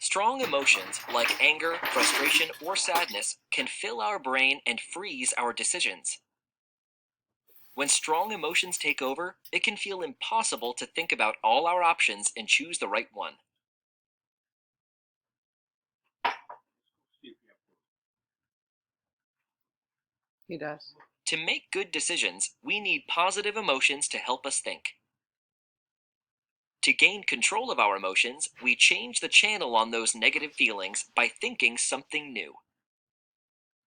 Strong emotions like anger, frustration, or sadness can fill our brain and freeze our decisions. When strong emotions take over, it can feel impossible to think about all our options and choose the right one. He does. To make good decisions, we need positive emotions to help us think. To gain control of our emotions, we change the channel on those negative feelings by thinking something new.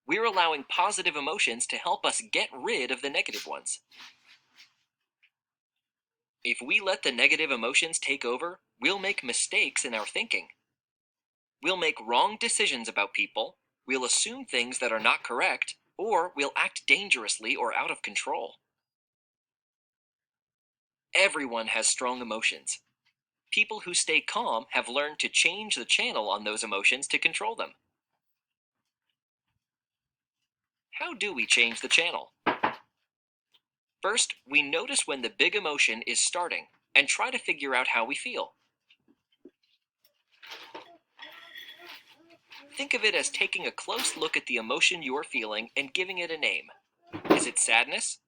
We're allowing positive emotions to help us get rid of the negative ones. If we let the negative emotions take over, we'll make mistakes in our thinking. We'll make wrong decisions about people, we'll assume things that are not correct, or we'll act dangerously or out of control. Everyone has strong emotions. People who stay calm have learned to change the channel on those emotions to control them. How do we change the channel? First, we notice when the big emotion is starting and try to figure out how we feel. Think of it as taking a close look at the emotion you're feeling and giving it a name. Is it sadness?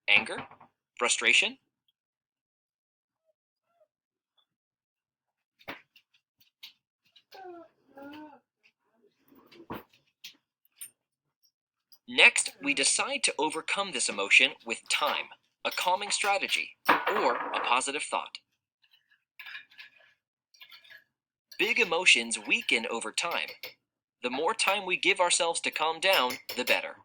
Anger? Frustration? Next, we decide to overcome this emotion with time, a calming strategy, or a positive thought. Big emotions weaken over time. The more time we give ourselves to calm down, the better.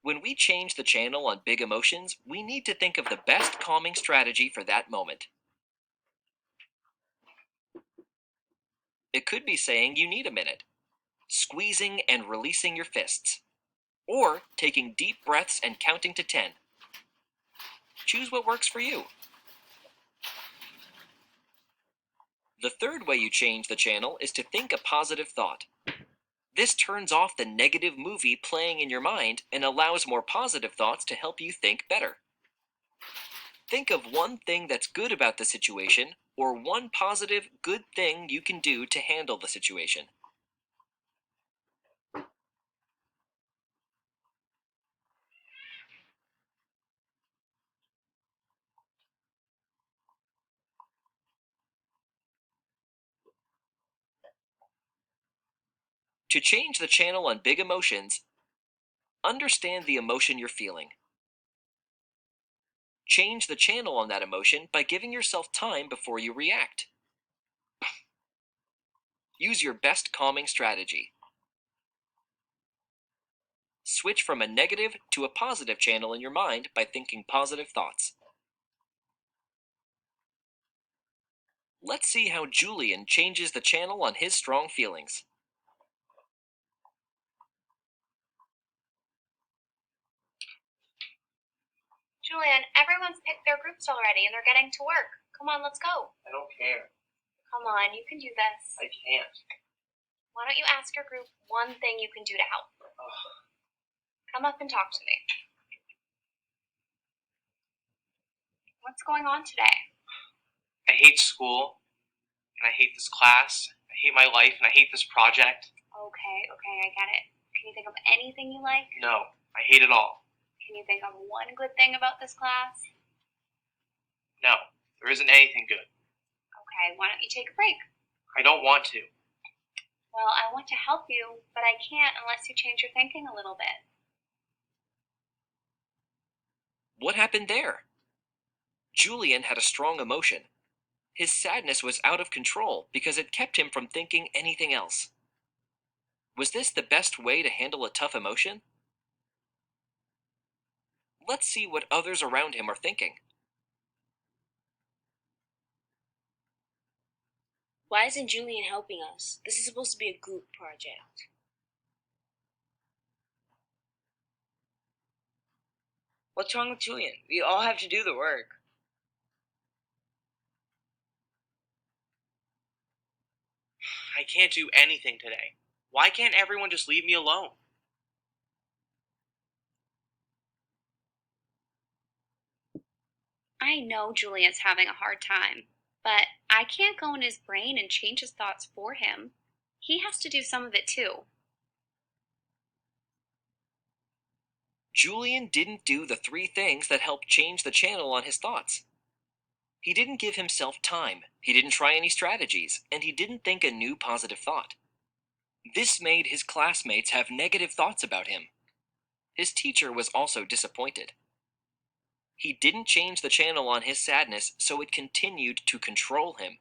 When we change the channel on big emotions, we need to think of the best calming strategy for that moment. It could be saying you need a minute, squeezing and releasing your fists, or taking deep breaths and counting to 10. Choose what works for you. The third way you change the channel is to think a positive thought. This turns off the negative movie playing in your mind and allows more positive thoughts to help you think better. Think of one thing that's good about the situation, or one positive, good thing you can do to handle the situation. To change the channel on big emotions, understand the emotion you're feeling. Change the channel on that emotion by giving yourself time before you react. Use your best calming strategy. Switch from a negative to a positive channel in your mind by thinking positive thoughts. Let's see how Julian changes the channel on his strong feelings. Julian, everyone's picked their groups already and they're getting to work. Come on, let's go. I don't care. Come on, you can do this. I can't. Why don't you ask your group one thing you can do to help? Ugh. Come up and talk to me. What's going on today? I hate school, and I hate this class. I hate my life, and I hate this project. Okay, I get it. Can you think of anything you like? No, I hate it all. Can you think of one good thing about this class? No, there isn't anything good. Okay, why don't you take a break? I don't want to. Well, I want to help you, but I can't unless you change your thinking a little bit. What happened there? Julian had a strong emotion. His sadness was out of control because it kept him from thinking anything else. Was this the best way to handle a tough emotion? Let's see what others around him are thinking. Why isn't Julian helping us? This is supposed to be a group project. What's wrong with Julian? We all have to do the work. I can't do anything today. Why can't everyone just leave me alone? I know Julian's having a hard time, but I can't go in his brain and change his thoughts for him. He has to do some of it too. Julian didn't do the 3 things that helped change the channel on his thoughts. He didn't give himself time, he didn't try any strategies, and he didn't think a new positive thought. This made his classmates have negative thoughts about him. His teacher was also disappointed. He didn't change the channel on his sadness, so it continued to control him.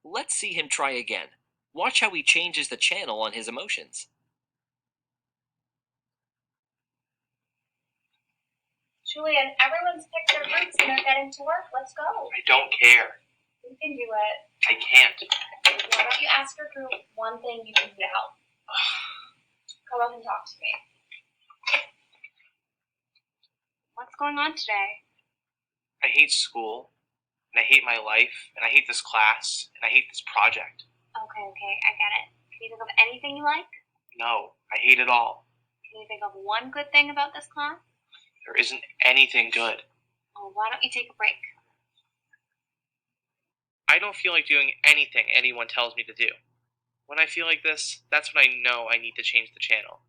Let's see him try again. Watch how he changes the channel on his emotions. Julian, everyone's picked their groups and they're getting to work. Let's go. I don't care. You can do it. I can't. Why don't you ask your group one thing you can do to help? Come up and talk to me. What's going on today? I hate school, and I hate my life, and I hate this class, and I hate this project. Okay, I get it. Can you think of anything you like? No, I hate it all. Can you think of one good thing about this class? There isn't anything good. Oh, why don't you take a break? I don't feel like doing anything anyone tells me to do. When I feel like this, that's when I know I need to change the channel.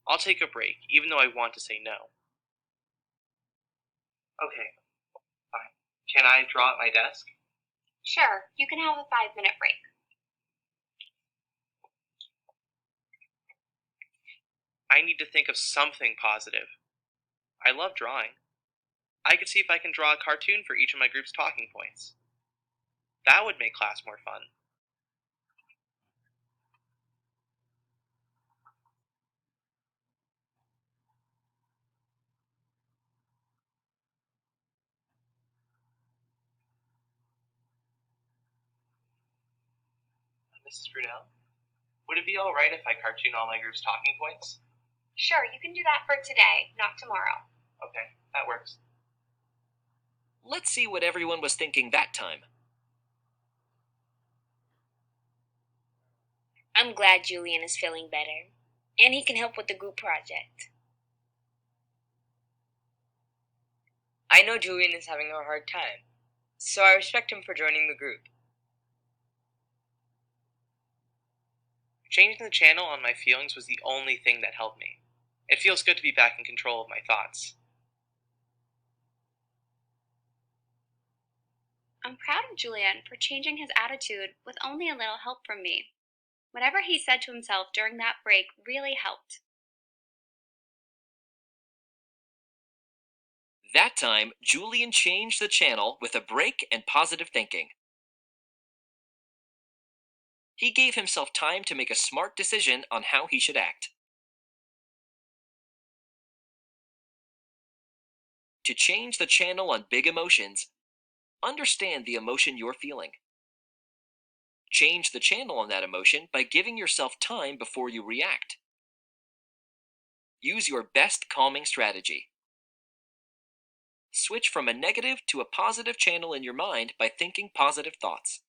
I'll take a break, even though I want to say no. Okay, fine. Can I draw at my desk? Sure, you can have a 5-minute break. I need to think of something positive. I love drawing. I could see if I can draw a cartoon for each of my group's talking points. That would make class more fun. Mrs. Brunel, would it be alright if I cartoon all my group's talking points? Sure, you can do that for today, not tomorrow. Okay, that works. Let's see what everyone was thinking that time. I'm glad Julian is feeling better, and he can help with the group project. I know Julian is having a hard time, so I respect him for joining the group. Changing the channel on my feelings was the only thing that helped me. It feels good to be back in control of my thoughts. I'm proud of Julian for changing his attitude with only a little help from me. Whatever he said to himself during that break really helped. That time, Julian changed the channel with a break and positive thinking. He gave himself time to make a smart decision on how he should act. To change the channel on big emotions, understand the emotion you're feeling. Change the channel on that emotion by giving yourself time before you react. Use your best calming strategy. Switch from a negative to a positive channel in your mind by thinking positive thoughts.